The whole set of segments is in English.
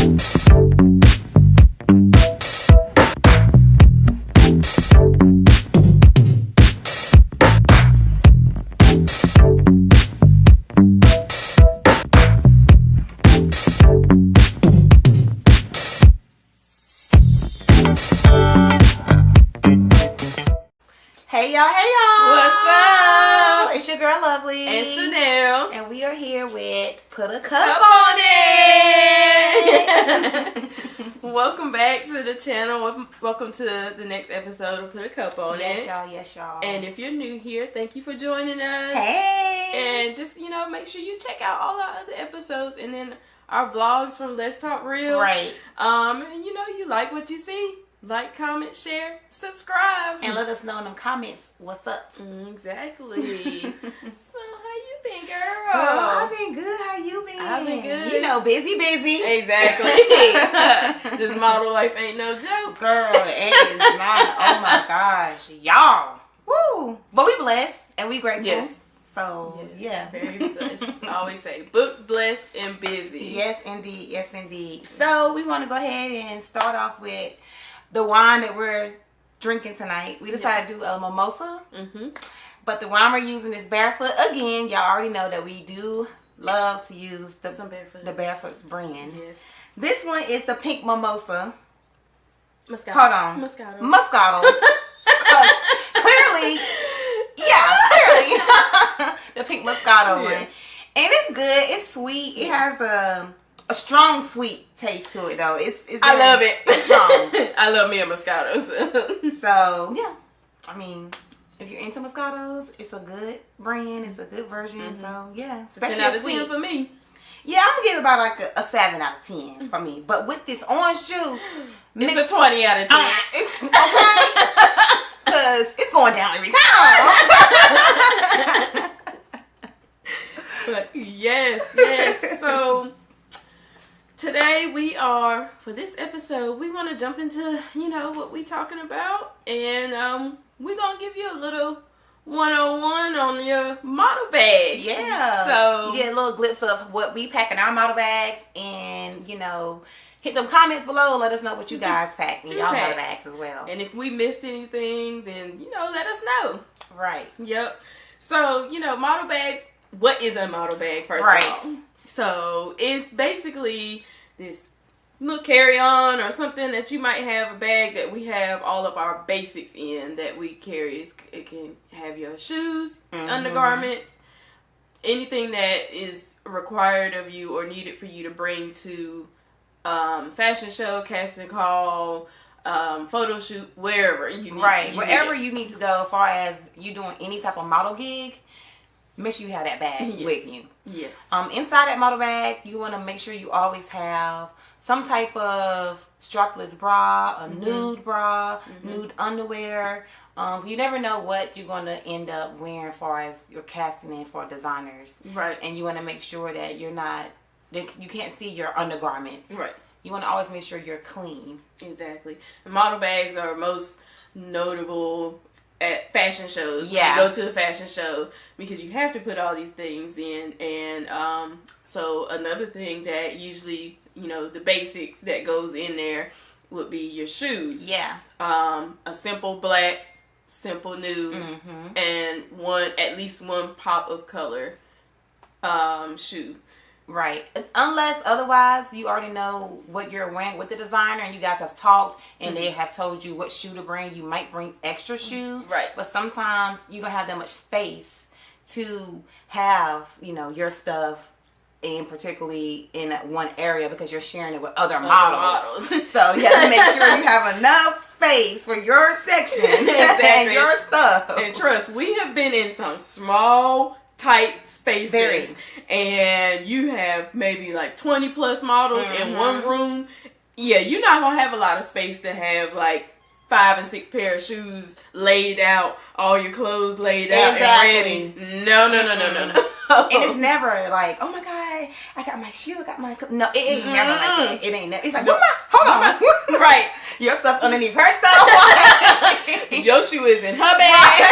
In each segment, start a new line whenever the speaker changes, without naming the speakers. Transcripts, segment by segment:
Hey y'all.
What's up?
It's your girl Lovely.
And Chanel.
And we are here with Put a Cup on It.
Welcome back to the channel. Welcome to the next episode of Put a Cup on
Yes,
It.
y'all. Yes, y'all.
And if you're new here, thank you for joining us.
Hey.
And just, make sure you check out all our other episodes and then our vlogs from Let's Talk Real.
Right.
And you like what you see. Like, comment, share, subscribe.
And let us know in them comments what's up.
Exactly. So, how you been, girl?
Girl, I've been good. How you been?
I've been good.
Busy.
Exactly. This model life ain't no joke.
Girl, it is not. Oh my gosh. Y'all. Woo. But we blessed and we grateful.
Yes.
So,
yes, very blessed. I always say booked, blessed, and busy.
Yes, indeed. Yes, indeed. So, we want to go ahead and start off with the wine that we're drinking tonight. We decided to do a mimosa. Mm-hmm. But the wine we're using is Barefoot. Again, y'all already know that we do love to use the Barefoot's brand.
Yes.
This one is the Pink Mimosa.
Moscato.
Hold on. Moscato. Clearly. The Pink Moscato one. And it's good. It's sweet. It has a strong sweet taste to it though.
I love it.
It's strong.
I love me a Moscato.
So yeah. I mean, if you're into Moscatos, it's a good brand. It's a good version. Mm-hmm. So yeah.
Especially 10 out of 10 for me.
Yeah, I'm gonna give it about like a 7 out of 10 for me. But with this orange juice,
it's a 20 out of 10.
Okay. Because it's going down every time.
But yes. So today for this episode, we want to jump into, what we talking about. And we're going to give you a little 101 on your model bags.
Yeah.
So
you get a little glimpse of what we pack in our model bags and, hit them comments below and let us know what you guys pack in y'all model bags as well.
And if we missed anything, then, let us know.
Right.
Yep. So, model bags, what is a model bag, first of all? So, it's basically this little carry-on or something that you might have a bag that we have all of our basics in that we carry. It can have your shoes, undergarments, anything that is required of you or needed for you to bring to fashion show, casting call, photo shoot, wherever you need.
Right, wherever you need to go as far as you doing any type of model gig, make sure you have that bag with you.
Yes.
Inside that model bag, you want to make sure you always have some type of strapless bra, a nude bra, nude underwear. You never know what you're going to end up wearing as far as you're casting in for designers.
Right.
And you want to make sure that you can't see your undergarments.
Right.
You want to always make sure you're clean.
Exactly. And model bags are most notable at fashion shows.
Yeah.
When you go to a fashion show because you have to put all these things in. And so another thing that usually, the basics that goes in there would be your shoes.
Yeah.
A simple black, simple nude, and at least one pop of color shoe.
Right. Unless otherwise you already know what you're wearing with the designer and you guys have talked and they have told you what shoe to bring. You might bring extra shoes.
Right.
But sometimes you don't have that much space to have, your stuff particularly in one area because you're sharing it with other models. So you have to make sure you have enough space for your section and your stuff.
And trust, we have been in some small, tight spaces and you have maybe like 20 plus models in one room. Yeah, you're not gonna have a lot of space to have like 5 and 6 pair of shoes laid out, all your clothes laid out and ready. No.
And it's never like, oh my god, I got my shoe, I got my no. It ain't never like that. It ain't never. It's like, hold on,
right?
Your stuff underneath her stuff.
Your shoe is in her bag.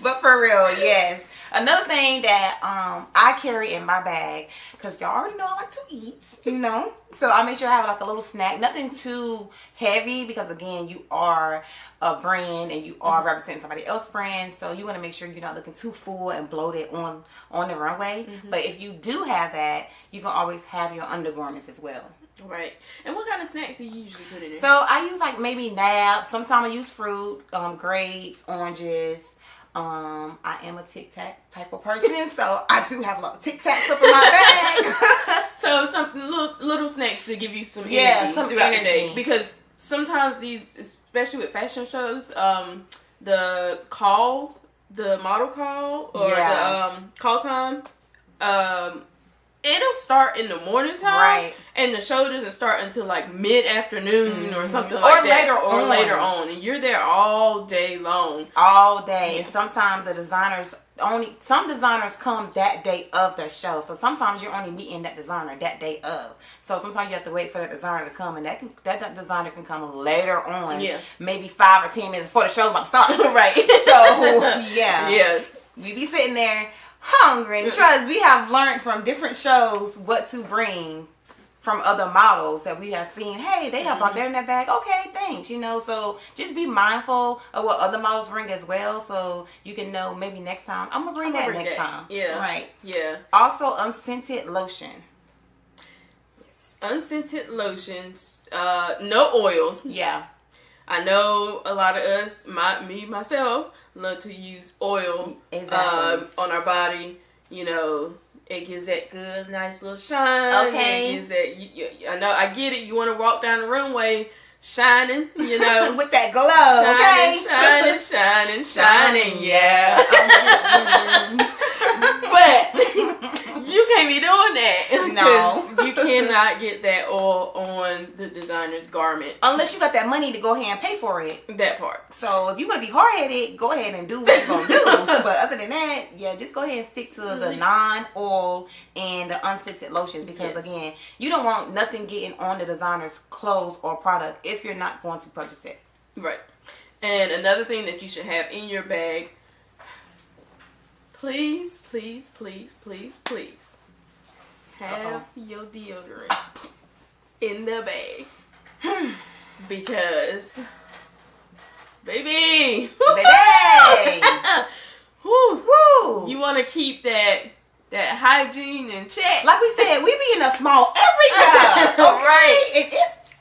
But for real, yes. Another thing that I carry in my bag, because y'all already know I like to eat, you know. So I make sure I have like a little snack. Nothing too heavy, because again, you are a brand and you are representing somebody else's brand. So you want to make sure you're not looking too full and bloated on the runway. But if you do have that, you can always have your undergarments as well.
Right. And what kind of snacks do you usually put in there?
So I use like maybe nabs. Sometimes I use fruit, grapes, oranges. I am a Tic Tac type of person, so I do have a lot of Tic Tacs up in my bag.
So some little snacks to give you some energy throughout the day. Because sometimes these, especially with fashion shows, the model call or the call time, it'll start in the morning time, right? And the show doesn't start until like mid-afternoon or something like that. Or later on. And you're there all day long. All day. And sometimes some designers come that day of the show. So sometimes you're only meeting that designer that day of. So sometimes you have to wait for that designer to come, and that designer can come later on. Yeah. Maybe 5 or 10 minutes before the show's about to start. Right. So yeah. Yes. We be sitting there hungry. Trust, we have learned from different shows what to bring from other models that we have seen. Hey, they have brought that in their bag. Okay, thanks. You know, so just be mindful of what other models bring as well, so you can know maybe next time I'm gonna bring that next time. Yeah. Right. Yeah. Also, unscented lotion. Yes. Unscented lotions. No oils. Yeah. I know a lot of us, myself, love to use oil on our body. You know, it gives that good, nice little shine. Okay. It gives that. I know, I get it. You want to walk down the runway shining, you know, with that glow. Shining. Yeah. But you can't be doing that because you cannot get that oil on the designer's garment unless you got that money to go ahead and pay for it. That part. So if you want to be hard-headed, go ahead and do what you're gonna do. But other than that, yeah, just go ahead and stick to the non-oil and the unscented lotions, because again, you don't want nothing getting on the designer's clothes or product if you're not going to purchase it. Right. And another thing that you should have in your bag, please have your deodorant in the bag. Because, baby, woo, you want to keep that hygiene in check. Like we said, we be in a small area, okay?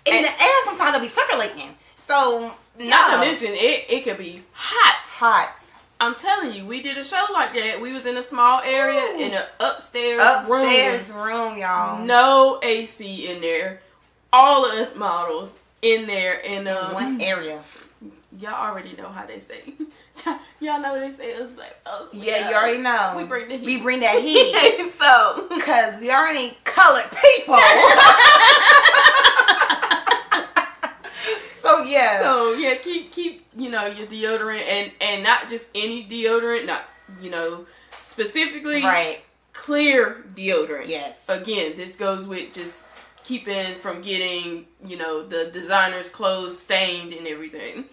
In the air sometimes it'll be circulating. So, not to mention, it could be hot. I'm telling you, we did a show like that. We was in a small area in an upstairs room, y'all. No AC in there. All of us models in there in one area. Y'all already know how they say. Y'all know what they say, us black folks. Yeah, you already know. We bring the heat. We bring that heat. So, because we already colored people. So yeah, keep your deodorant and not just any deodorant, not specifically clear deodorant. Yes. Again, this goes with just keeping from getting the designer's clothes stained and everything.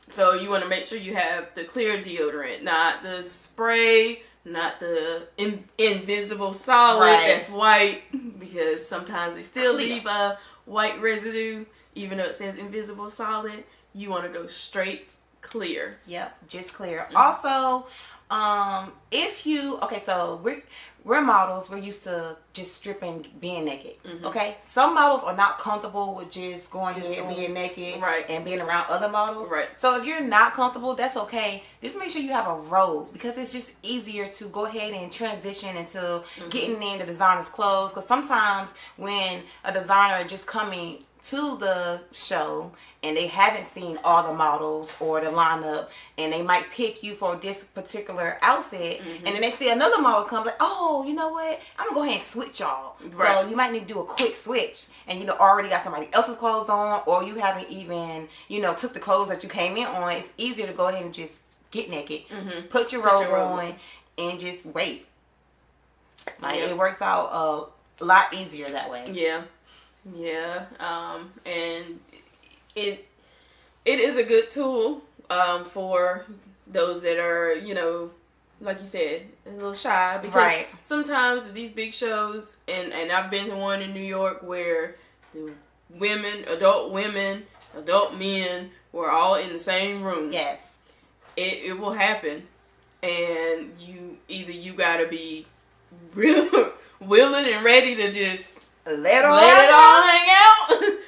So you want to make sure you have the clear deodorant, not the spray, not the invisible solid that's white, because sometimes they still leave a white residue. Even though it says invisible solid, you want to go straight clear. Yep, just clear. Mm-hmm. Also, so we're models. We're used to just stripping, being naked. Mm-hmm. Okay, some models are not comfortable with just going there and being naked, and being around other models. Right. So if you're not comfortable, that's okay. Just make sure you have a robe, because it's just easier to go ahead and transition into getting in the designer's clothes. Because sometimes when a designer just coming to the show and they haven't seen all the models or the lineup, and they might pick you for this particular outfit, and then they see another model come, like, oh, you know what, I'm gonna go ahead and switch y'all. So you might need to do a quick switch, and already got somebody else's clothes on, or you haven't even took the clothes that you came in on. It's easier to go ahead and just get naked, put your robe on, and just wait. It works out a lot easier that way. Yeah, and it is a good tool for those that are, like you said, a little shy because sometimes these big shows, and I've been to one in New York where the adult men were all in the same room.
Yes.
It will happen, and you gotta be real willing and ready to just let it all hang out.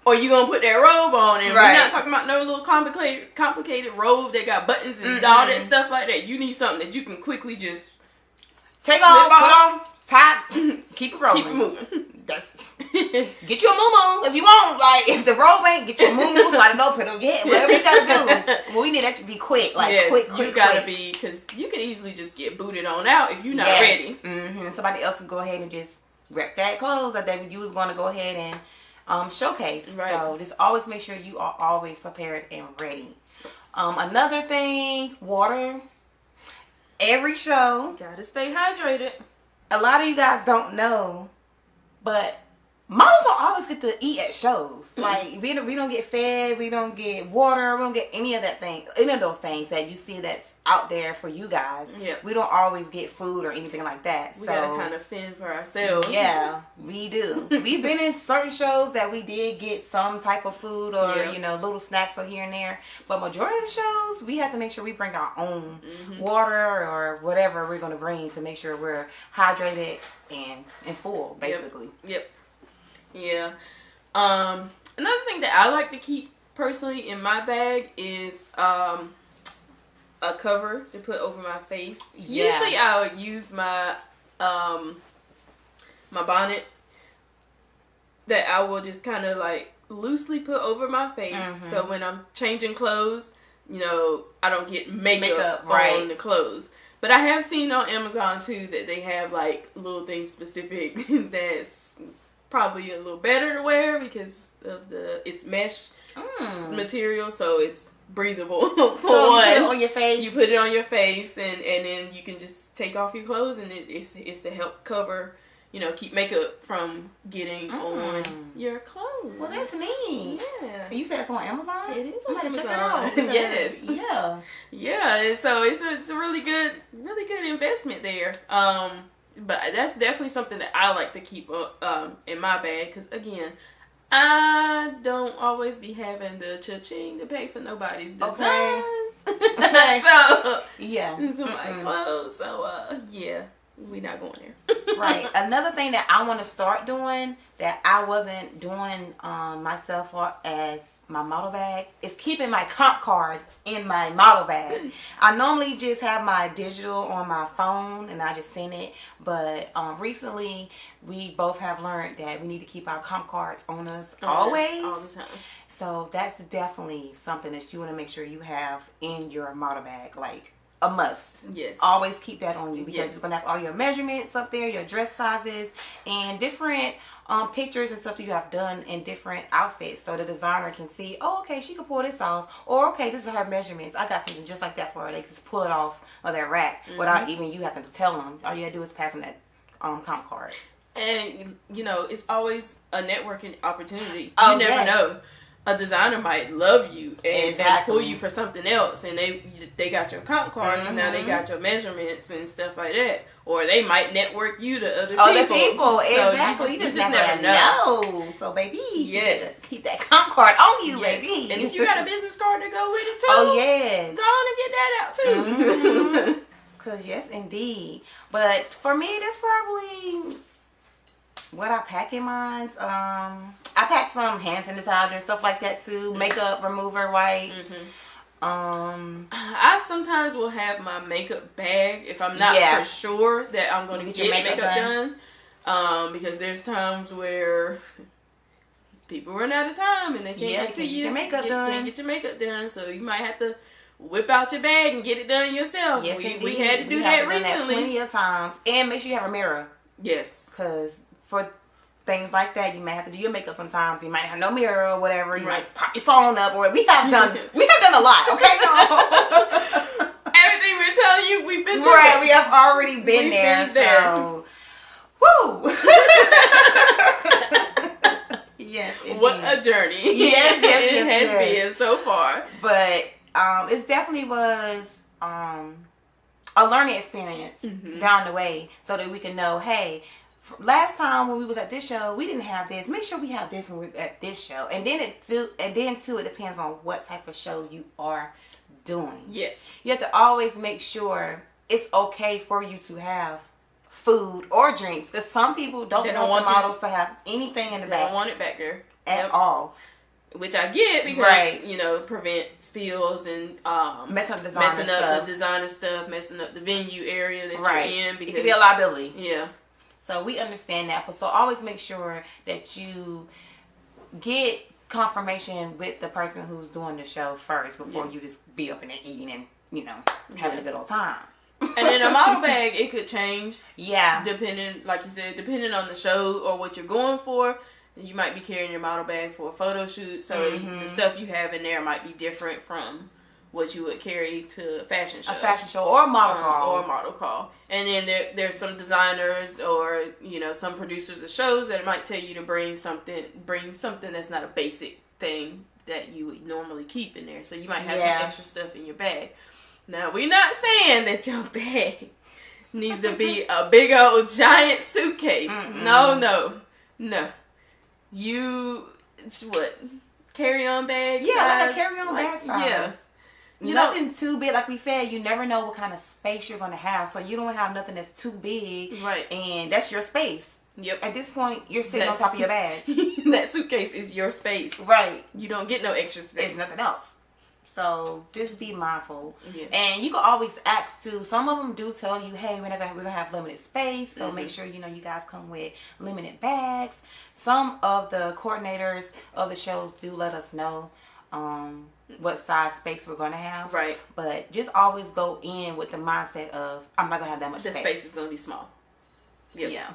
Or you gonna put that robe on, and we're not talking about no little complicated robe that got buttons and all that stuff like that. You need something that you can quickly just
take off, put on, tie, keep it rolling,
keep it moving.
Get you a moo-moo if you want. Like if the robe ain't, get you a moo-moo, slide it open on your head, whatever you gotta do. Well, we need that to be quick, quick.
You gotta be, because you can easily just get booted on out if you're not ready.
And somebody else can go ahead and just rep that clothes that you was going to go ahead and showcase. So just always make sure you are always prepared and ready. Another thing, water. Every show,
gotta stay hydrated.
A lot of you guys don't know, but models don't always get to eat at shows. Like we don't get fed, we don't get water, we don't get any of those things that you see that's out there for you guys. We don't always get food or anything like that.
We gotta kind of fend for ourselves.
Yeah, we do. We've been in certain shows that we did get some type of food or little snacks or here and there, but majority of the shows we have to make sure we bring our own water or whatever we're gonna bring to make sure we're hydrated and full, basically.
Yeah. Another thing that I like to keep personally in my bag is a cover to put over my face. Usually I'll use my my bonnet that I will just kind of like loosely put over my face, so when I'm changing clothes, I don't get makeup on the clothes. But I have seen on Amazon too that they have like little things specific that's probably a little better to wear because of it's mesh material, so it's breathable.
So you put it on your face.
You put it on your face, and then you can just take off your clothes, and it's to help cover, keep makeup from getting on your clothes.
Well, that's neat. Yeah. You said it's on Amazon?
It is on Amazon.
Check it out.
Yes.
Yeah.
Yeah. And so it's a really good investment there. But that's definitely something that I like to keep in my bag, because again, I don't always be having the cha-ching to pay for nobody's designs. Okay. So some like clothes. So we not going there.
Right. Another thing that I want to start doing that I wasn't doing myself as my model bag is keeping my comp card in my model bag. I normally just have my digital on my phone and I just send it, but recently we both have learned that we need to keep our comp cards on us always.
All the time.
So that's definitely something that you want to make sure you have in your model bag, like a must.
Yes.
Always keep that on you, because it's going to have all your measurements up there, your dress sizes, and different pictures and stuff that you have done in different outfits, so the designer can see, oh, okay, she can pull this off, or okay, this is her measurements. I got something just like that for her. They can just pull it off of their rack without even you having to tell them. All you got to do is pass them that comp card.
And, it's always a networking opportunity. You never know. A designer might love you and pull you for something else, and they got your comp card, so now they got your measurements and stuff like that. Or they might network you to other people.
Exactly.
So you just never know.
So baby, keep that comp card on you, baby.
And if you got a business card to go with it too,
oh yes,
go on and get that out too.
Cause yes, indeed. But for me, that's probably what I pack in mine. I pack some hand sanitizer, stuff like that too. Makeup remover wipes.
I sometimes will have my makeup bag if I'm not for sure that I'm going to get makeup done. Because there's times where people run out of time and they can't get to you. Can't get your makeup done, so you might have to whip out your bag and get it done yourself.
Yes,
we had to do that recently.
Plenty of times, and make sure you have a mirror.
Yes,
because for things like that, you might have to do your makeup sometimes. You might have no mirror or whatever. You might pop your phone up, or we have done a lot. Okay, y'all.
Everything we're telling you, we've been through.
Right, we have already been there. So, woo. Yes, indeed.
What a journey.
Yes,
it has been so far.
But it definitely was a learning experience down the way, so that we can know, hey, last time when we was at this show, we didn't have this. Make sure we have this when we're at this show. And then it depends on what type of show you are doing.
Yes.
You have to always make sure it's okay for you to have food or drinks, because some people don't want the models to have anything in the back.
They don't want it back there
at all.
Which I get, because you know, prevent spills and
messing up
the designer stuff, messing up the venue area that you're in. Because
it could be a liability.
Yeah.
So we understand that, but so always make sure that you get confirmation with the person who's doing the show first before you just be up in there eating and, you know, having a good old time.
And then a model bag, it could change.
Yeah.
Depending, like you said, depending on the show or what you're going for. You might be carrying your model bag for a photo shoot, so the stuff you have in there might be different from what you would carry to a fashion show.
A fashion show or a model call.
Or a model call. And then there's some designers or, you know, some producers of shows that might tell you to bring something that's not a basic thing that you would normally keep in there. So you might have some extra stuff in your bag. Now, we're not saying that your bag needs to be a big old giant suitcase. No. Carry-on bag size?
Yeah, like a carry-on bag size.
Yeah.
Nothing too big. Like we said, you never know what kind of space you're going to have. So you don't have nothing that's too big.
Right.
And that's your space.
Yep.
At this point, you're sitting on top of your bag.
That suitcase is your space.
Right.
You don't get no extra space.
It's nothing else. So just be mindful.
Yeah.
And you can always ask too. Some of them do tell you, hey, we're gonna have limited space, so make sure you guys come with limited bags. Some of the coordinators of the shows do let us know what size space we're gonna have.
Right.
But just always go in with the mindset of, I'm not gonna have that much space.
The space is gonna be small. Yep.
Yeah.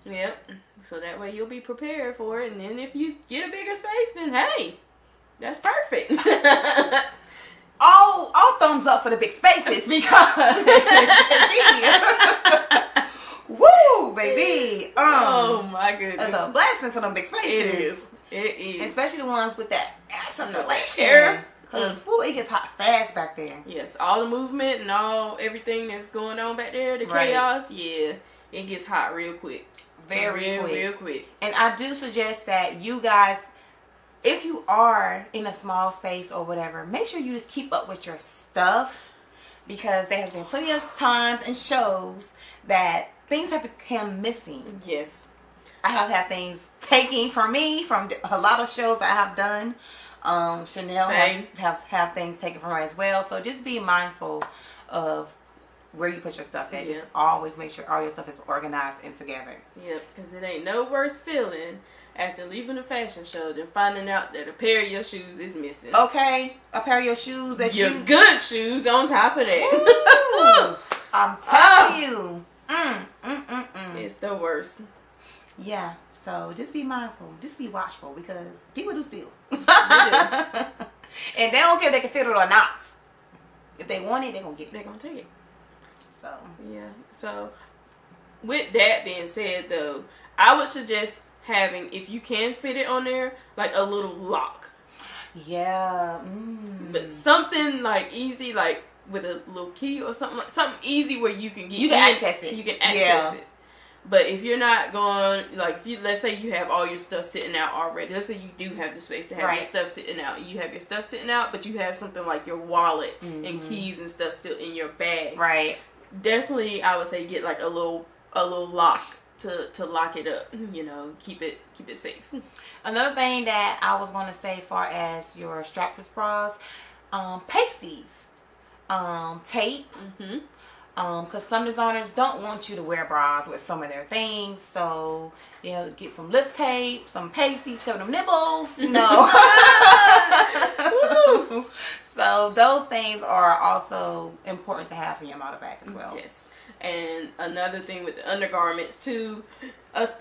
Yep. So that way you'll be prepared for it, and then if you get a bigger space, then hey, that's perfect.
all thumbs up for the big spaces, because woo, baby.
Oh my goodness.
It's a blessing for them big spaces.
It is.
Especially the ones with that air circulation. Because it gets hot fast back there.
Yes, all the movement and everything that's going on back there, the chaos, it gets hot real quick. Real quick.
And I do suggest that you guys, if you are in a small space or whatever, make sure you just keep up with your stuff, because there has been plenty of times and shows that things have become missing.
Yes.
I have had things taken from me from a lot of shows I have done. Chanel have things taken from her as well. So just be mindful of where you put your stuff at. Just always make sure all your stuff is organized and together.
Yep, because it ain't no worse feeling after leaving a fashion show than finding out that a pair of your shoes is missing.
Okay, a pair of your shoes that
your good shoes on top of
that. I'm telling you.
It's the worst.
Yeah, so just be mindful. Just be watchful, because people do steal.
They do.
And they don't care if they can fit it or not. If they want it, they're going to get it.
They're going to take it.
So.
Yeah. So, with that being said, though, I would suggest having, if you can fit it on there, like a little lock.
Yeah.
But something like easy, like with a little key or something easy where you can get
access it.
You can access it. But if you're not going, like, let's say you have all your stuff sitting out already. Let's say you do have the space to have your stuff sitting out. You have your stuff sitting out, but you have something like your wallet and keys and stuff still in your bag.
Right.
Definitely, I would say get like a little lock to lock it up. You know, keep it safe. Another
thing that I was going to say, far as your strapless bras, pasties, tape. Because some designers don't want you to wear bras with some of their things, so get some lip tape, some pasties, cover them nipples, So those things are also important to have in your model bag as well.
Yes. And another thing with the undergarments too, us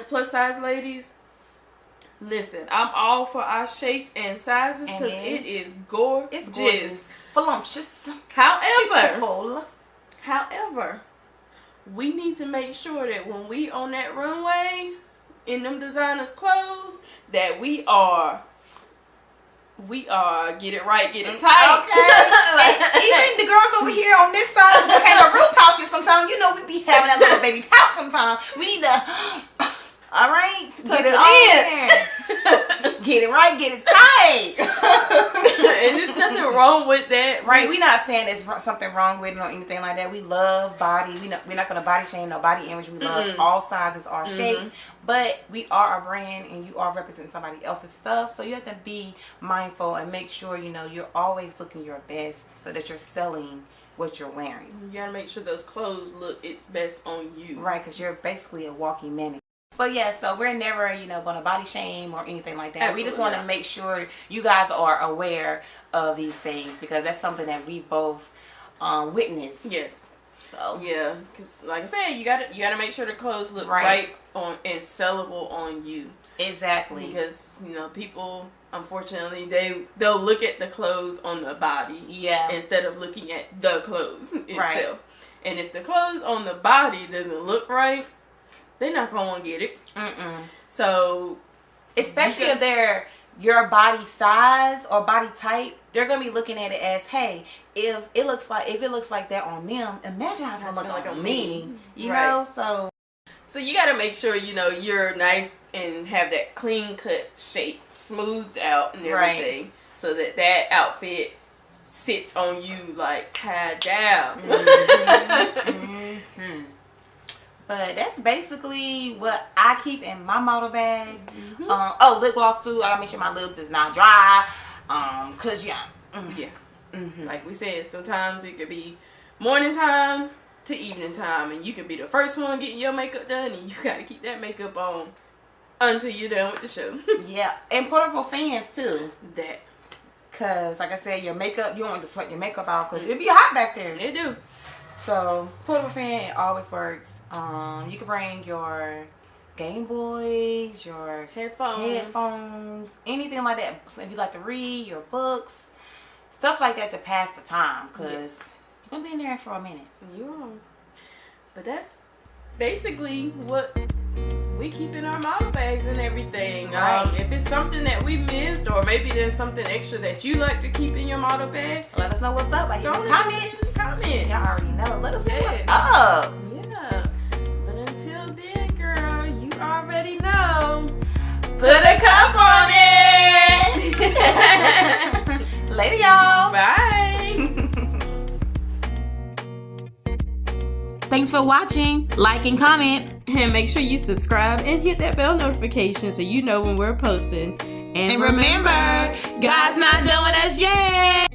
plus size ladies, listen, I'm all for our shapes and sizes, because it is gorgeous.
It's gorgeous. Voluptuous.
However, we need to make sure that when we on that runway in them designers' clothes, that we are we are get it right, get it tight.
Okay. Like, even the girls over here on this side, we have a real pouches sometimes. You know, we be having that little baby pouch sometimes. We need to, all right,
tuck it in.
Get it right, get it tight.
And there's nothing wrong with that.
Right, we're not saying there's something wrong with it or anything like that. We love body. We're not going to body shame no body image. We love all sizes, all shapes. But we are a brand and you are representing somebody else's stuff. So you have to be mindful and make sure, you know, you're always looking your best so that you're selling what you're wearing.
You got to make sure those clothes look its best on you.
Right, because you're basically a walking mannequin. But yeah, so we're never, you know, going to body shame or anything like that. Absolutely. We just want to make sure you guys are aware of these things because that's something that we both witnessed.
Yes.
So
yeah, because like I said, you gotta make sure the clothes look right on and sellable on you.
Exactly.
Because you know people, unfortunately, they'll look at the clothes on the body, instead of looking at the clothes itself. Right. And if the clothes on the body doesn't look right, they're not gonna want to get it. So,
especially if they're your body size or body type, they're gonna be looking at it as, hey, if it looks like that on them, imagine how it's gonna look like on me. You know,
so you gotta make sure you know you're nice and have that clean cut shape, smoothed out and everything, so that outfit sits on you like tied down.
But that's basically what I keep in my model bag. Lip gloss too. I gotta make sure my lips is not dry. Cause
like we said, sometimes it could be morning time to evening time, and you could be the first one getting your makeup done, and you gotta keep that makeup on until you're done with the show.
And portable fans too.
That.
Cause like I said, your makeup, you don't want to sweat your makeup out because it'd be hot back there.
It do.
So portable fan, it always works. You can bring your Game Boys, your headphones, anything like that. So if you like to read, your books, stuff like that to pass the time, because you're gonna be in there for a minute.
You are. But that's basically what we keep in our model bags and everything. If it's something that we missed, or maybe there's something extra that you like to keep in your model bag,
let us know what's up. Like in the comments. Y'all already know. Let us know what's up.
Yeah. But until then, girl, you already know.
Put a cup on it. Later, y'all.
Bye.
Thanks for watching. Like and comment.
And make sure you subscribe and hit that bell notification so you know when we're posting. And remember, God's not done with us yet.